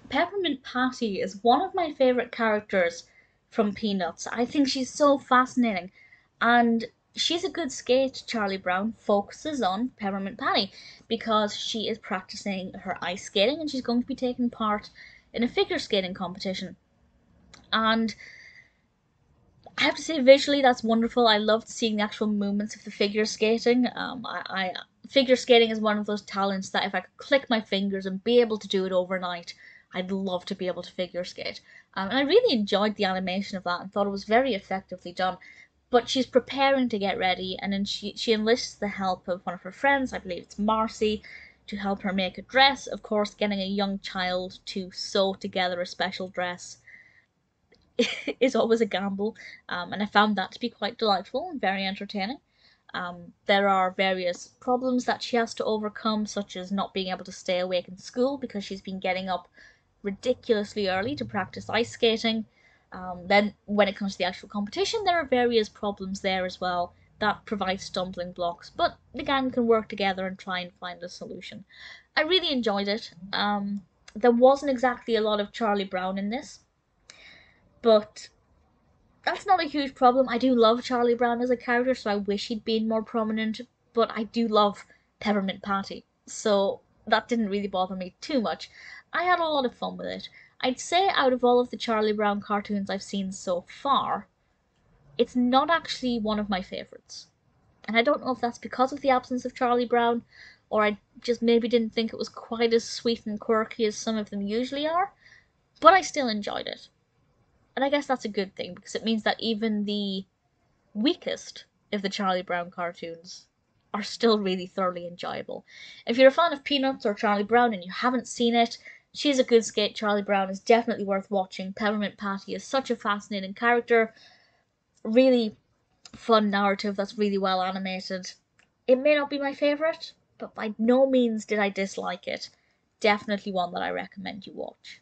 Peppermint Patty is one of my favorite characters from Peanuts. I think she's so fascinating. And she's a good skate. Charlie Brown focuses on Peppermint Patty because she is practicing her ice skating and she's going to be taking part in a figure skating competition. And I have to say, visually, that's wonderful. I loved seeing the actual movements of the figure skating. Figure skating is one of those talents that if I could click my fingers and be able to do it overnight, I'd love to be able to figure skate. And I really enjoyed the animation of that and thought it was very effectively done. But she's preparing to get ready, and then she enlists the help of one of her friends, I believe it's Marcy, to help her make a dress. Of course, getting a young child to sew together a special dress is always a gamble, and I found that to be quite delightful and very entertaining. There are various problems that she has to overcome, such as not being able to stay awake in school because she's been getting up ridiculously early to practice ice skating. Then, when it comes to the actual competition, there are various problems there as well that provide stumbling blocks, but the gang can work together and try and find a solution. I really enjoyed it. There wasn't exactly a lot of Charlie Brown in this, but that's not a huge problem. I do love Charlie Brown as a character, so I wish he'd been more prominent, but I do love Peppermint Patty, so that didn't really bother me too much. I had a lot of fun with it. I'd say out of all of the Charlie Brown cartoons I've seen so far, it's not actually one of my favourites. And I don't know if that's because of the absence of Charlie Brown, or I just maybe didn't think it was quite as sweet and quirky as some of them usually are, but I still enjoyed it. And I guess that's a good thing because it means that even the weakest of the Charlie Brown cartoons are still really thoroughly enjoyable. If you're a fan of Peanuts or Charlie Brown and you haven't seen it, She's a Good Skate, Charlie Brown is definitely worth watching. Peppermint Patty is such a fascinating character, really fun narrative that's really well animated. It may not be my favourite, but by no means did I dislike it. Definitely one that I recommend you watch.